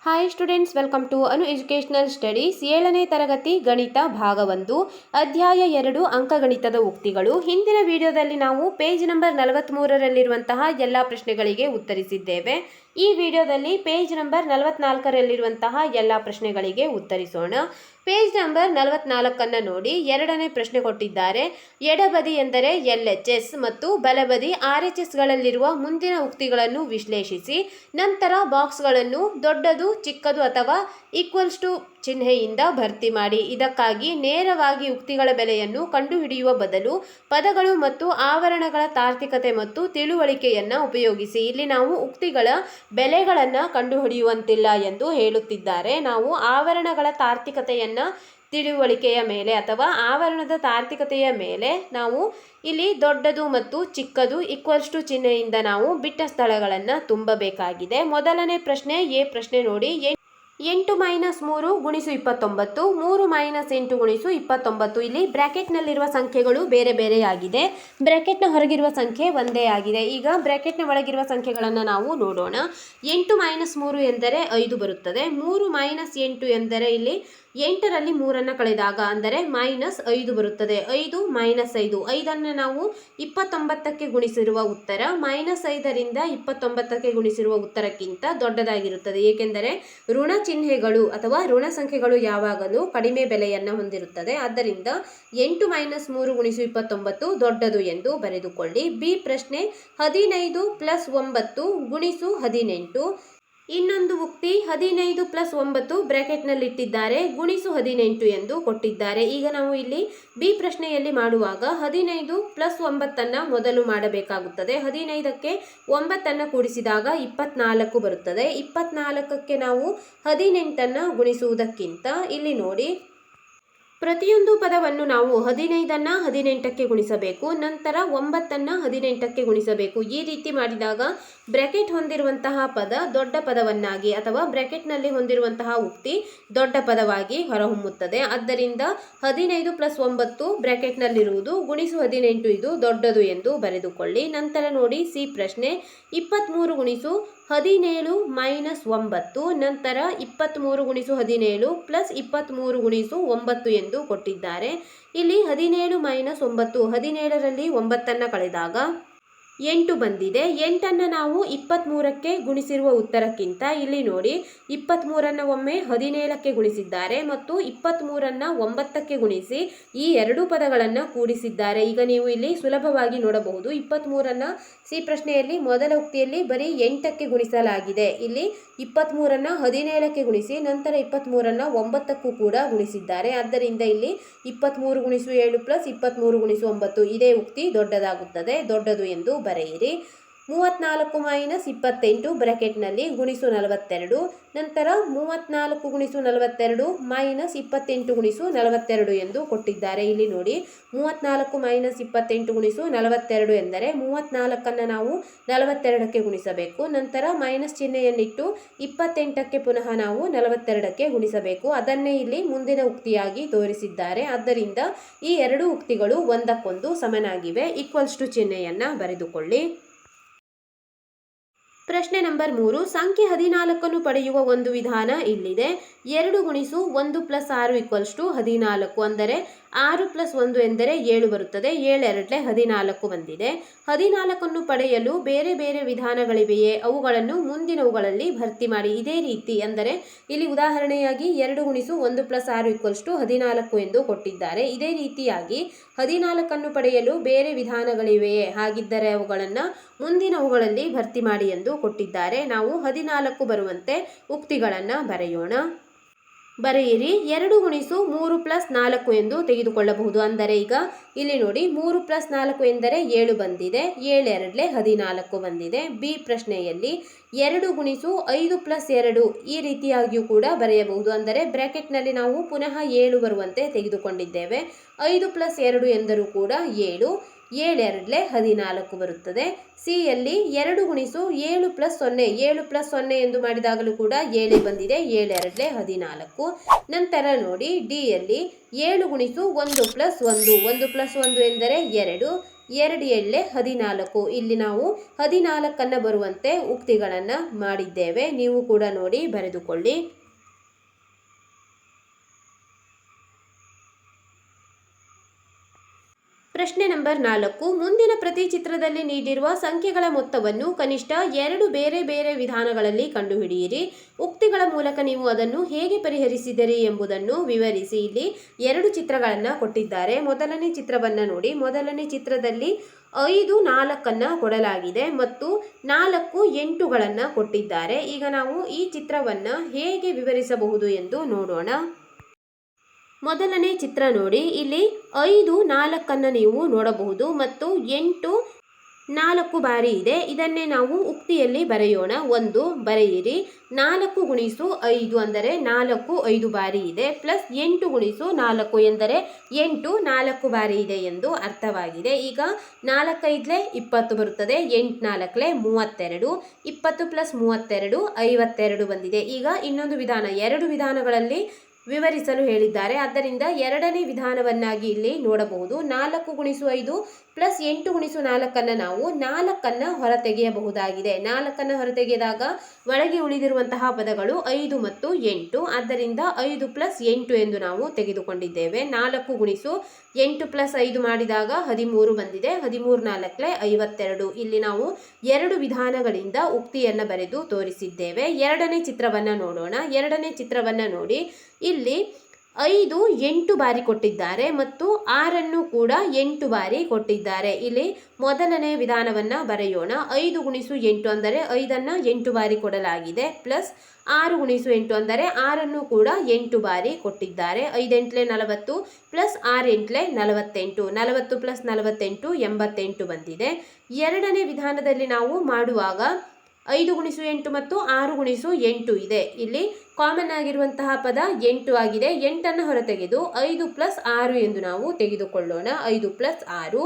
Hi students, welcome to Anu educational studies. 7ನೇ ತರಗತಿ ಗಣಿತ ಭಾಗ 1 ಅಧ್ಯಾಯ 2 ಅಂಕಗಣಿತದ ಉಕ್ತಿಗಳು. ಹಿಂದಿನ ವಿಡಿಯೋದಲ್ಲಿ ನಾವು ಪೇಜ್ ನಂಬರ್ 43ರಲ್ಲಿರುವಂತಹ ಎಲ್ಲ ಪ್ರಶ್ನೆಗಳಿಗೆ ಉತ್ತರಿಸಿದ್ದೇವೆ. ಈ ವಿಡಿಯೋದಲ್ಲಿ ಪೇಜ್ ನಂಬರ್ 44ರಲ್ಲಿರುವಂತಹ ಎಲ್ಲ ಪ್ರಶ್ನೆಗಳಿಗೆ ಉತ್ತರಿಸೋಣ. ಪೇಜ್ ನಂಬರ್ 44 ನೋಡಿ. 2ನೇ ಪ್ರಶ್ನೆ ಕೊಟ್ಟಿದ್ದಾರೆ. ಎಡಬದಿ ಎಂದರೆ LHS ಮತ್ತು ಬಲಬದಿ RHSಗಳಲ್ಲಿರುವ ಮುಂದಿನ ಉಕ್ತಿಗಳನ್ನು ವಿಶ್ಲೇಷಿಸಿ. ನಂತರ ಬಾಕ್ಸ್ಗಳನ್ನು ದೊಡ್ಡದು, ಚಿಕ್ಕದು ಅಥವಾ ಈಕ್ವಲ್ಸ್ ಟು ಚಿಹ್ನೆಯಿಂದ ಭರ್ತಿ ಮಾಡಿ. ಇದಕ್ಕಾಗಿ ನೇರವಾಗಿ ಉಕ್ತಿಗಳ ಬೆಲೆಯನ್ನು ಕಂಡುಹಿಡಿಯುವ ಬದಲು ಪದಗಳು ಮತ್ತು ಆವರಣಗಳ ತಾರ್ಕಿಕತೆ ಮತ್ತು ತಿಳುವಳಿಕೆಯನ್ನು ಉಪಯೋಗಿಸಿ. ಇಲ್ಲಿ ನಾವು ಉಕ್ತಿಗಳ ಬೆಲೆಗಳನ್ನು ಕಂಡುಹಿಡಿಯುವಂತಿಲ್ಲ ಎಂದು ಹೇಳುತ್ತಿದ್ದಾರೆ. ನಾವು ಆವರಣಗಳ ತಾರ್ಕಿಕತೆಯನ್ನು ತಿಳುವಳಿಕೆಯ ಮೇಲೆ ಅಥವಾ ಆವರಣದ ತಾರ್ಕಿಕತೆಯ ಮೇಲೆ ನಾವು ಇಲ್ಲಿ ದೊಡ್ಡದು ಮತ್ತು ಚಿಕ್ಕದು ಈಕ್ವಲ್ಸ್ ಟು ಚಿಹ್ನೆಯಿಂದ ನಾವು ಬಿಟ್ಟ ಸ್ಥಳಗಳನ್ನು ತುಂಬಬೇಕಾಗಿದೆ. ಮೊದಲನೇ ಪ್ರಶ್ನೆ ಎ ಪ್ರಶ್ನೆ ನೋಡಿ. 8 - 3 × 29, 3 - 8 × 29. ಇಲ್ಲಿ ಬ್ರ್ಯಾಕೆಟ್ನಲ್ಲಿರುವ ಸಂಖ್ಯೆಗಳು ಬೇರೆ ಬೇರೆಯಾಗಿದೆ. ಬ್ರ್ಯಾಕೆಟ್ನ ಹೊರಗಿರುವ ಸಂಖ್ಯೆ ಒಂದೇ ಆಗಿದೆ. ಈಗ ಬ್ರ್ಯಾಕೆಟ್ನ ಒಳಗಿರುವ ಸಂಖ್ಯೆಗಳನ್ನು ನಾವು ನೋಡೋಣ. 8 - 3 ಎಂದರೆ 5 ಬರುತ್ತದೆ. 3 - 8 ಎಂದರೆ ಇಲ್ಲಿ 8ರಲ್ಲಿ 3ಅನ್ನು ಕಳೆದಾಗ ಅಂದರೆ -5 ಬರುತ್ತದೆ. 5 - 5, 5ಅನ್ನು ನಾವು 29ಕ್ಕೆ ಗುಣಿಸಿರುವ ಉತ್ತರ -5ರಿಂದ 29ಕ್ಕೆ ಗುಣಿಸಿರುವ ಉತ್ತರಕ್ಕಿಂತ ದೊಡ್ಡದಾಗಿರುತ್ತದೆ. ಏಕೆಂದರೆ ಋಣ ಚಿಹ್ನೆಗಳು ಅಥವಾ ಋಣ ಸಂಖ್ಯೆಗಳು ಯಾವಾಗಲೂ ಕಡಿಮೆ ಬೆಲೆಯನ್ನು ಹೊಂದಿರುತ್ತದೆ. ಆದ್ದರಿಂದ 8 - 3 × 29 ದೊಡ್ಡದು ಎಂದು ಬರೆದುಕೊಳ್ಳಿ. ಬಿ ಪ್ರಶ್ನೆ 15 + 9 × 18. ಇನ್ನೊಂದು ಉಕ್ತಿ 15 + 9 ಬ್ರ್ಯಾಕೆಟ್ನಲ್ಲಿಟ್ಟಿದ್ದಾರೆ, ಗುಣಿಸು 18 ಎಂದು ಕೊಟ್ಟಿದ್ದಾರೆ. ಈಗ ನಾವು ಇಲ್ಲಿ ಬಿ ಪ್ರಶ್ನೆಯಲ್ಲಿ ಮಾಡುವಾಗ 15 + 9ಅನ್ನು ಮೊದಲು ಮಾಡಬೇಕಾಗುತ್ತದೆ. 15ಕ್ಕೆ 9ಅನ್ನು ಕೂಡಿಸಿದಾಗ 24 ಬರುತ್ತದೆ. 24ಕ್ಕೆ ನಾವು 18ಅನ್ನು ಗುಣಿಸುವುದಕ್ಕಿಂತ ಇಲ್ಲಿ ನೋಡಿ, ಪ್ರತಿಯೊಂದು ಪದವನ್ನು ನಾವು 15ಅನ್ನು 18ಕ್ಕೆ ಗುಣಿಸಬೇಕು, ನಂತರ 9ಅನ್ನು 18ಕ್ಕೆ ಗುಣಿಸಬೇಕು. ಈ ರೀತಿ ಮಾಡಿದಾಗ ಬ್ರ್ಯಾಕೆಟ್ ಹೊಂದಿರುವಂತಹ ಪದ ದೊಡ್ಡ ಪದವನ್ನಾಗಿ ಅಥವಾ ಬ್ರ್ಯಾಕೆಟ್ನಲ್ಲಿ ಹೊಂದಿರುವಂತಹ ಉಕ್ತಿ ದೊಡ್ಡ ಪದವಾಗಿ ಹೊರಹೊಮ್ಮುತ್ತದೆ. ಆದ್ದರಿಂದ 15 + 9 ಬ್ರ್ಯಾಕೆಟ್ನಲ್ಲಿರುವುದು ಗುಣಿಸು 18 ಇದು ದೊಡ್ಡದು ಎಂದು ಬರೆದುಕೊಳ್ಳಿ. ನಂತರ ನೋಡಿ ಸಿ ಪ್ರಶ್ನೆ 23 × 17 - 9, ನಂತರ 23 × 17 + 23 × 9 ಎಂದು ಕೊಟ್ಟಿದ್ದಾರೆ. ಇಲ್ಲಿ 17 - 9, 17ರಲ್ಲಿ 9ಅನ್ನು ಕಳೆದಾಗ 8 ಬಂದಿದೆ. 8ಅನ್ನು ನಾವು 23ಕ್ಕೆ ಗುಣಿಸಿರುವ ಉತ್ತರಕ್ಕಿಂತ ಇಲ್ಲಿ ನೋಡಿ 23ಅನ್ನು ಒಮ್ಮೆ 17ಕ್ಕೆ ಗುಣಿಸಿದ್ದಾರೆ ಮತ್ತು 23ಅನ್ನು 9ಕ್ಕೆ ಗುಣಿಸಿ ಈ ಎರಡು ಪದಗಳನ್ನು ಕೂಡಿಸಿದ್ದಾರೆ. ಈಗ ನೀವು ಇಲ್ಲಿ ಸುಲಭವಾಗಿ ನೋಡಬಹುದು. 23ಅನ್ನು ಸಿ ಪ್ರಶ್ನೆಯಲ್ಲಿ ಮೊದಲ ಉಕ್ತಿಯಲ್ಲಿ ಬರೀ 8ಕ್ಕೆ ಗುಣಿಸಲಾಗಿದೆ. ಇಲ್ಲಿ 23ಅನ್ನು 17ಕ್ಕೆ ಗುಣಿಸಿ ನಂತರ 23ಅನ್ನು 9ಕ್ಕೂ ಕೂಡ ಗುಣಿಸಿದ್ದಾರೆ. ಆದ್ದರಿಂದ ಇಲ್ಲಿ 23 × 7 + 23 × 9 ಇದೇ ಉಕ್ತಿ ದೊಡ್ಡದಾಗುತ್ತದೆ, ದೊಡ್ಡದು ಎಂದು ಬರೆಯಿರಿ. 34 - 28 ಬ್ರ್ಯಾಕೆಟ್ನಲ್ಲಿ ಗುಣಿಸು 42, ನಂತರ 34 × 42 - 28 × 42 ಎಂದು ಕೊಟ್ಟಿದ್ದಾರೆ. ಇಲ್ಲಿ ನೋಡಿ 34 - 28 × 42 ಎಂದರೆ 34ಅನ್ನು ನಾವು 42ಕ್ಕೆ ಗುಣಿಸಬೇಕು, ನಂತರ ಮೈನಸ್ ಚಿಹ್ನೆಯನ್ನಿಟ್ಟು 28ಕ್ಕೆ ಪುನಃ ನಾವು 42ಕ್ಕೆ ಗುಣಿಸಬೇಕು. ಅದನ್ನೇ ಇಲ್ಲಿ ಮುಂದಿನ ಉಕ್ತಿಯಾಗಿ ತೋರಿಸಿದ್ದಾರೆ. ಆದ್ದರಿಂದ ಈ ಎರಡು ಉಕ್ತಿಗಳು ಒಂದಕ್ಕೊಂದು ಸಮನಾಗಿವೆ. ಈಕ್ವಲ್ಸ್ ಟು ಚಿಹ್ನೆಯನ್ನು ಬರೆದುಕೊಳ್ಳಿ. ಪ್ರಶ್ನೆ ನಂಬರ್ 3 ಸಂಖ್ಯೆ 14ಅನ್ನು ಪಡೆಯುವ ಒಂದು ವಿಧಾನ ಇಲ್ಲಿದೆ. 2 × 1 + 6 = 14, ಅಂದರೆ 6 + 1 ಎಂದರೆ 7 ಬರುತ್ತದೆ. 7 2 14 ಬಂದಿದೆ. 14ಅನ್ನು ಪಡೆಯಲು ಬೇರೆ ಬೇರೆ ವಿಧಾನಗಳಿವೆಯೇ? ಅವುಗಳನ್ನು ಮುಂದಿನವುಗಳಲ್ಲಿ ಭರ್ತಿ ಮಾಡಿ. ಇದೇ ರೀತಿ ಅಂದರೆ ಇಲ್ಲಿ ಉದಾಹರಣೆಯಾಗಿ 2 × 1 + 6 = 14 ಎಂದು ಕೊಟ್ಟಿದ್ದಾರೆ. ಇದೇ ರೀತಿಯಾಗಿ 14ಅನ್ನು ಪಡೆಯಲು ಬೇರೆ ವಿಧಾನಗಳಿವೆಯೇ? ಹಾಗಿದ್ದರೆ ಅವುಗಳನ್ನು ಮುಂದಿನವುಗಳಲ್ಲಿ ಭರ್ತಿ ಮಾಡಿ ಎಂದು ಕೊಟ್ಟಿದ್ದಾರೆ. ನಾವು 14 ಬರುವಂತೆ ಉಕ್ತಿಗಳನ್ನು ಬರೆಯೋಣ. ಬರೆಯಿರಿ. 2 × 3 + 4 ಎಂದು ತೆಗೆದುಕೊಳ್ಳಬಹುದು. ಅಂದರೆ ಈಗ ಇಲ್ಲಿ ನೋಡಿ 3 + 4 ಎಂದರೆ 7 ಬಂದಿದೆ. 7 2 14 ಬಂದಿದೆ. ಬಿ ಪ್ರಶ್ನೆಯಲ್ಲಿ 2 × 5 + 2 ಈ ರೀತಿಯಾಗಿಯೂ ಕೂಡ ಬರೆಯಬಹುದು. ಅಂದರೆ ಬ್ರ್ಯಾಕೆಟ್ನಲ್ಲಿ ನಾವು ಪುನಃ 7 ಬರುವಂತೆ ತೆಗೆದುಕೊಂಡಿದ್ದೇವೆ. 5 + 2 ಎಂದರೂ ಕೂಡ 7, 7 2 14 ಬರುತ್ತದೆ. ಸಿ ಯಲ್ಲಿ 2 × 7 + 0, 7 + 0 ಎಂದು ಮಾಡಿದಾಗಲೂ ಕೂಡ 7 ಬಂದಿದೆ. 7 2 14. ನಂತರ ನೋಡಿ ಡಿ ಯಲ್ಲಿ 7 × 1 + 1, 1 + 1 ಎಂದರೆ 2, 2 ಎಳ್ಳೆ 14. ಇಲ್ಲಿ ನಾವು 14 ಬರುವಂತೆ ಉಕ್ತಿಗಳನ್ನು ಮಾಡಿದ್ದೇವೆ. ನೀವು ಕೂಡ ನೋಡಿ ಬರೆದುಕೊಳ್ಳಿ. ಪ್ರಶ್ನೆ ನಂಬರ್ 4. ಮುಂದಿನ ಪ್ರತಿ ಚಿತ್ರದಲ್ಲಿ ನೀಡಿರುವ ಸಂಖ್ಯೆಗಳ ಮೊತ್ತವನ್ನು ಕನಿಷ್ಠ 2 ಬೇರೆ ಬೇರೆ ವಿಧಾನಗಳಲ್ಲಿ ಕಂಡುಹಿಡಿಯಿರಿ. ಉಕ್ತಿಗಳ ಮೂಲಕ ನೀವು ಅದನ್ನು ಹೇಗೆ ಪರಿಹರಿಸಿದಿರಿ ಎಂಬುದನ್ನು ವಿವರಿಸಿ. ಇಲ್ಲಿ 2 ಚಿತ್ರಗಳನ್ನು ಕೊಟ್ಟಿದ್ದಾರೆ. ಮೊದಲನೇ ಚಿತ್ರವನ್ನು ನೋಡಿ. ಮೊದಲನೇ ಚಿತ್ರದಲ್ಲಿ 5 4 ಕೊಡಲಾಗಿದೆ ಮತ್ತು 4 8ಗಳನ್ನು ಕೊಟ್ಟಿದ್ದಾರೆ. ಈಗ ನಾವು ಈ ಚಿತ್ರವನ್ನು ಹೇಗೆ ವಿವರಿಸಬಹುದು ಎಂದು ನೋಡೋಣ. ಮೊದಲನೇ ಚಿತ್ರ ನೋಡಿ. ಇಲ್ಲಿ 5 4 ನೀವು ನೋಡಬಹುದು ಮತ್ತು 8 4 ಬಾರಿ ಇದೆ. ಇದನ್ನೇ ನಾವು ಉಕ್ತಿಯಲ್ಲಿ ಬರೆಯೋಣ. 1 ಬರೆಯಿರಿ. 4 ಗುಣಿಸು 5 ಅಂದರೆ 4 5 ಬಾರಿ ಇದೆ, ಪ್ಲಸ್ 8 ಗುಣಿಸು 4 ಎಂದರೆ 8 4 ಬಾರಿ ಇದೆ ಎಂದು ಅರ್ಥವಾಗಿದೆ. ಈಗ 4 5 20 ಬರುತ್ತದೆ. 8 4 32. 20 ಪ್ಲಸ್ 32 52 ಬಂದಿದೆ. ಈಗ ಇನ್ನೊಂದು ವಿಧಾನ, 2 ವಿಧಾನಗಳಲ್ಲಿ ವಿವರಿಸಲು ಹೇಳಿದ್ದಾರೆ. ಆದ್ದರಿಂದ ಎರಡನೇ ವಿಧಾನವನ್ನಾಗಿ ಇಲ್ಲಿ ನೋಡಬಹುದು. 4 ಗುಣಿಸು 5 ಪ್ಲಸ್ 8 ಗುಣಿಸು 4 ನಾವು 4 ಹೊರತೆಗೆಯಬಹುದಾಗಿದೆ. 4 ಹೊರತೆಗೆದಾಗ ಒಳಗೆ ಉಳಿದಿರುವಂತಹ ಪದಗಳು 5 ಮತ್ತು 8. ಆದ್ದರಿಂದ 5 ಪ್ಲಸ್ 8 ಎಂದು ನಾವು ತೆಗೆದುಕೊಂಡಿದ್ದೇವೆ. 4 ಗುಣಿಸು 8 ಪ್ಲಸ್ 5 ಮಾಡಿದಾಗ 13 ಬಂದಿದೆ. 13 4 52. ಇಲ್ಲಿ ನಾವು 2 ವಿಧಾನಗಳಿಂದ ಉಕ್ತಿಯನ್ನು ಬರೆದು ತೋರಿಸಿದ್ದೇವೆ. ಎರಡನೇ ಚಿತ್ರವನ್ನು ನೋಡೋಣ. ಎರಡನೇ ಚಿತ್ರವನ್ನು ನೋಡಿ. ಇಲ್ಲಿ 5 8 ಬಾರಿ ಕೊಟ್ಟಿದ್ದಾರೆ ಮತ್ತು 6 ಕೂಡ 8 ಬಾರಿ ಕೊಟ್ಟಿದ್ದಾರೆ. ಇಲ್ಲಿ ಮೊದಲನೇ ವಿಧಾನವನ್ನು ಬರೆಯೋಣ. 5 ಗುಣಿಸು 8 ಅಂದರೆ 5 8 ಬಾರಿ ಕೊಡಲಾಗಿದೆ, ಪ್ಲಸ್ 6 ಗುಣಿಸು 8 ಅಂದರೆ 6 ಕೂಡ 8 ಬಾರಿ ಕೊಟ್ಟಿದ್ದಾರೆ. 5 8 40 ಪ್ಲಸ್ 6 8 48. 40 ಪ್ಲಸ್ 48 88 ಬಂದಿದೆ. ಎರಡನೇ ವಿಧಾನದಲ್ಲಿ ನಾವು ಮಾಡುವಾಗ 5 ಗುಣಿಸು 8 ಮತ್ತು 6 ಗುಣಿಸು 8 ಇದೆ. ಇಲ್ಲಿ ಕಾಮನ್ ಆಗಿರುವಂತಹ ಪದ 8 ಆಗಿದೆ. 8 ಹೊರತೆಗೆದು 5 ಪ್ಲಸ್ 6 ಎಂದು ನಾವು ತೆಗೆದುಕೊಳ್ಳೋಣ. 5 ಪ್ಲಸ್ 6.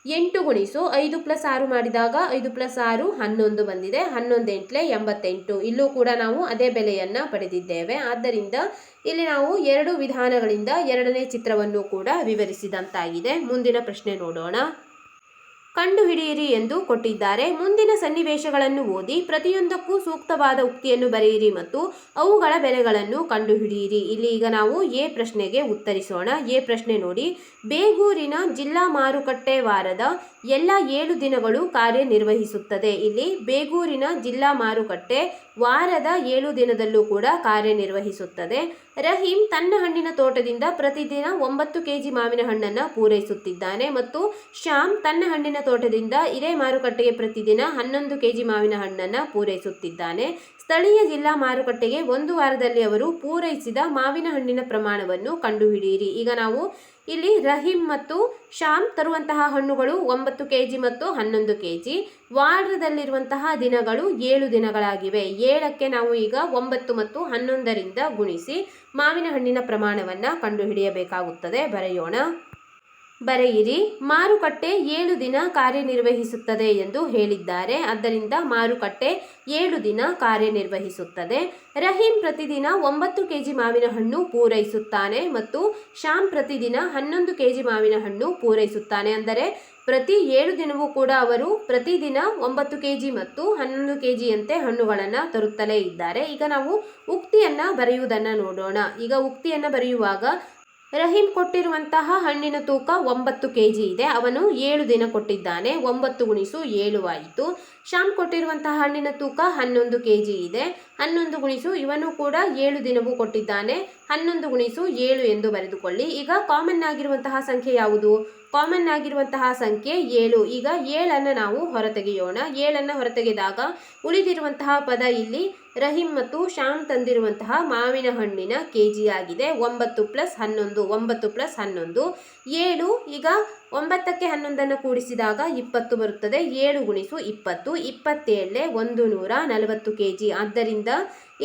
8 ಗುಣಿಸು 5 ಪ್ಲಸ್ 6 ಮಾಡಿದಾಗ 5 ಪ್ಲಸ್ 6 11 ಬಂದಿದೆ. 11 8 88. ಇಲ್ಲೂ ಕೂಡ ನಾವು ಅದೇ ಬೆಲೆಯನ್ನು ಪಡೆದಿದ್ದೇವೆ. ಆದ್ದರಿಂದ ಇಲ್ಲಿ ನಾವು 2 ವಿಧಾನಗಳಿಂದ ಎರಡನೇ ಚಿತ್ರವನ್ನು ಕೂಡ ವಿವರಿಸಿದಂತಾಗಿದೆ. ಮುಂದಿನ ಪ್ರಶ್ನೆ ನೋಡೋಣ. ಕಂಡುಹಿಡಿಯಿರಿ ಎಂದು ಕೊಟ್ಟಿದ್ದಾರೆ. ಮುಂದಿನ ಸನ್ನಿವೇಶಗಳನ್ನು ಓದಿ ಪ್ರತಿಯೊಂದಕ್ಕೂ ಸೂಕ್ತವಾದ ಉಕ್ತಿಯನ್ನು ಬರೆಯಿರಿ ಮತ್ತು ಅವುಗಳ ಬೆಲೆಗಳನ್ನು ಕಂಡುಹಿಡಿಯಿರಿ. ಇಲ್ಲಿ ಈಗ ನಾವು ಎ ಪ್ರಶ್ನೆಗೆ ಉತ್ತರಿಸೋಣ. ಎ ಪ್ರಶ್ನೆ ನೋಡಿ. ಬೇಗೂರಿನ ಜಿಲ್ಲಾ ಮಾರುಕಟ್ಟೆ ವಾರದ ಎಲ್ಲ 7 ದಿನಗಳು ಕಾರ್ಯನಿರ್ವಹಿಸುತ್ತದೆ. ಇಲ್ಲಿ ಬೇಗೂರಿನ ಜಿಲ್ಲಾ ಮಾರುಕಟ್ಟೆ ವಾರದ 7 ದಿನದಲ್ಲೂ ಕೂಡ ಕಾರ್ಯನಿರ್ವಹಿಸುತ್ತದೆ. ರಹೀಂ ತನ್ನ ಹಣ್ಣಿನ ತೋಟದಿಂದ ಪ್ರತಿದಿನ 9 ಕೆಜಿ ಮಾವಿನ ಹಣ್ಣನ್ನು ಪೂರೈಸುತ್ತಿದ್ದಾನೆ ಮತ್ತು ಶ್ಯಾಮ್ ತನ್ನ ಹಣ್ಣಿನ ತೋಟದಿಂದ ಇದೇ ಮಾರುಕಟ್ಟೆಗೆ ಪ್ರತಿದಿನ 11 ಕೆಜಿ ಮಾವಿನ ಹಣ್ಣನ್ನು ಪೂರೈಸುತ್ತಿದ್ದಾನೆ. ಸ್ಥಳೀಯ ಜಿಲ್ಲಾ ಮಾರುಕಟ್ಟೆಗೆ ಒಂದು ವಾರದಲ್ಲಿ ಅವರು ಪೂರೈಸಿದ ಮಾವಿನ ಹಣ್ಣಿನ ಪ್ರಮಾಣವನ್ನು ಕಂಡುಹಿಡಿಯಿರಿ. ಈಗ ನಾವು ಇಲ್ಲಿ ರಹೀಂ ಮತ್ತು ಶ್ಯಾಮ್ ತರುವಂತಹ ಹಣ್ಣುಗಳು 9 ಕೆಜಿ ಮತ್ತು 11 ಕೆಜಿ. ವಾರದಲ್ಲಿರುವಂತಹ ದಿನಗಳು 7 ದಿನಗಳಾಗಿವೆ. 7ಕ್ಕೆ ನಾವು ಈಗ 9 ಮತ್ತು 11ರಿಂದ ಗುಣಿಸಿ ಮಾವಿನ ಹಣ್ಣಿನ ಪ್ರಮಾಣವನ್ನು ಕಂಡುಹಿಡಿಯಬೇಕಾಗುತ್ತದೆ. ಬರೆಯೋಣ. ಬರೆಯಿರಿ. ಮಾರುಕಟ್ಟೆ 7 ದಿನ ಕಾರ್ಯನಿರ್ವಹಿಸುತ್ತದೆ ಎಂದು ಹೇಳಿದ್ದಾರೆ. ಆದ್ದರಿಂದ ಮಾರುಕಟ್ಟೆ 7 ದಿನ ಕಾರ್ಯನಿರ್ವಹಿಸುತ್ತದೆ. ರಹೀಂ ಪ್ರತಿದಿನ 9 ಕೆಜಿ ಮಾವಿನ ಹಣ್ಣು ಪೂರೈಸುತ್ತಾನೆ ಮತ್ತು ಶ್ಯಾಮ್ ಪ್ರತಿದಿನ 11 ಕೆಜಿ ಮಾವಿನ ಹಣ್ಣು ಪೂರೈಸುತ್ತಾನೆ. ಅಂದರೆ ಪ್ರತಿ 7 ದಿನವೂ ಕೂಡ ಅವರು ಪ್ರತಿದಿನ 9 ಕೆಜಿ ಮತ್ತು 11 ಕೆಜಿಯಂತೆ ಹಣ್ಣುಗಳನ್ನು ತರುತ್ತಲೇ ಇದ್ದಾರೆ. ಈಗ ನಾವು ಉಕ್ತಿಯನ್ನು ಬರೆಯುವುದನ್ನು ನೋಡೋಣ. ಈಗ ಉಕ್ತಿಯನ್ನು ಬರೆಯುವಾಗ ರಹೀಂ ಕೊಟ್ಟಿರುವಂತಹ ಹಣ್ಣಿನ ತೂಕ 9 ಕೆಜಿ ಇದೆ. ಅವನು 7 ದಿನ ಕೊಟ್ಟಿದ್ದಾನೆ. 9 ಗುಣಿಸು 7 ಆಯಿತು. ಶ್ಯಾಮ್ ಕೊಟ್ಟಿರುವಂತಹ ಹಣ್ಣಿನ ತೂಕ 11 ಕೆಜಿ ಇದೆ. 11 ಗುಣಿಸು ಇವನು ಕೂಡ 7 ದಿನವೂ ಕೊಟ್ಟಿದ್ದಾನೆ. 11 ಗುಣಿಸು 7 ಎಂದು ಬರೆದುಕೊಳ್ಳಿ. ಈಗ ಕಾಮನ್ ಆಗಿರುವಂತಹ ಸಂಖ್ಯೆ ಯಾವುದು? ಕಾಮನ್ ಆಗಿರುವಂತಹ ಸಂಖ್ಯೆ 7. ಈಗ 7 ನಾವು ಹೊರತೆಗೆಯೋಣ. 7 ಹೊರತೆಗೆದಾಗ ಉಳಿದಿರುವಂತಹ ಪದ ಇಲ್ಲಿ ರಹೀಂ ಮತ್ತು ಶ್ಯಾಮ್ ತಂದಿರುವಂತಹ ಮಾವಿನ ಹಣ್ಣಿನ ಕೆಜಿ ಆಗಿದೆ. 9 ಪ್ಲಸ್ 11. 9 ಪ್ಲಸ್ 11 7. ಈಗ 9ಕ್ಕೆ 11 ಕೂಡಿಸಿದಾಗ 20 ಬರುತ್ತದೆ. 7 ಗುಣಿಸು 20. 27 140 ಕೆಜಿ. ಆದ್ದರಿಂದ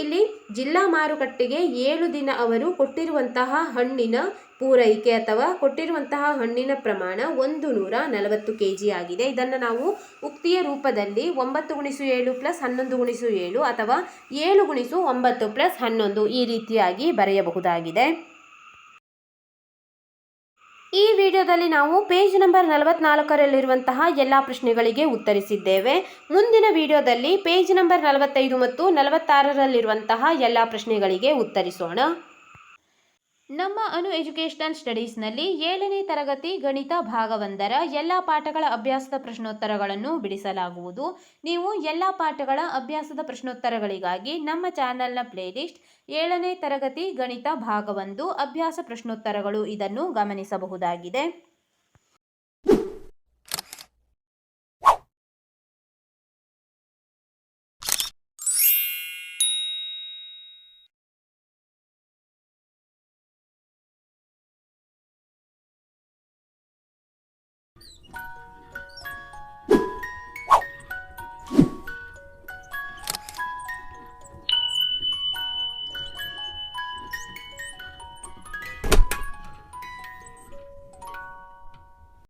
ಇಲ್ಲಿ ಜಿಲ್ಲಾ ಮಾರುಕಟ್ಟೆಗೆ 7 ದಿನ ಅವರು ಕೊಟ್ಟಿರುವಂತಹ ಹಣ್ಣಿನ ಪೂರೈಕೆ ಅಥವಾ ಕೊಟ್ಟಿರುವಂತಹ ಹಣ್ಣಿನ ಪ್ರಮಾಣ 140 ಕೆಜಿ ಆಗಿದೆ. ಇದನ್ನು ನಾವು ಉಕ್ತಿಯ ರೂಪದಲ್ಲಿ 9 ಗುಣಿಸು 7 ಪ್ಲಸ್ 11 ಗುಣಿಸು 7 ಅಥವಾ 7 ಗುಣಿಸು 9 ಪ್ಲಸ್ 11 ಈ ರೀತಿಯಾಗಿ ಬರೆಯಬಹುದಾಗಿದೆ. ಈ ವಿಡಿಯೋದಲ್ಲಿ ನಾವು ಪೇಜ್ ನಂಬರ್ 44ರಲ್ಲಿರುವಂತಹ ಎಲ್ಲ ಪ್ರಶ್ನೆಗಳಿಗೆ ಉತ್ತರಿಸಿದ್ದೇವೆ. ಮುಂದಿನ ವಿಡಿಯೋದಲ್ಲಿ ಪೇಜ್ ನಂಬರ್ 45 ಮತ್ತು 46ರಲ್ಲಿರುವಂತಹ ಎಲ್ಲ ಪ್ರಶ್ನೆಗಳಿಗೆ ಉತ್ತರಿಸೋಣ. ನಮ್ಮ ಅನು ಎಜುಕೇಷನಲ್ ಸ್ಟಡೀಸ್ನಲ್ಲಿ 7ನೇ ತರಗತಿ ಗಣಿತ ಭಾಗ 1ರ ಎಲ್ಲ ಪಾಠಗಳ ಅಭ್ಯಾಸದ ಪ್ರಶ್ನೋತ್ತರಗಳನ್ನು ಬಿಡಿಸಲಾಗುವುದು. ನೀವು ಎಲ್ಲ ಪಾಠಗಳ ಅಭ್ಯಾಸದ ಪ್ರಶ್ನೋತ್ತರಗಳಿಗಾಗಿ ನಮ್ಮ ಚಾನೆಲ್ನ ಪ್ಲೇಲಿಸ್ಟ್ 7ನೇ ತರಗತಿ ಗಣಿತ ಭಾಗ 1 ಅಭ್ಯಾಸ ಪ್ರಶ್ನೋತ್ತರಗಳು ಇದನ್ನು ಗಮನಿಸಬಹುದಾಗಿದೆ.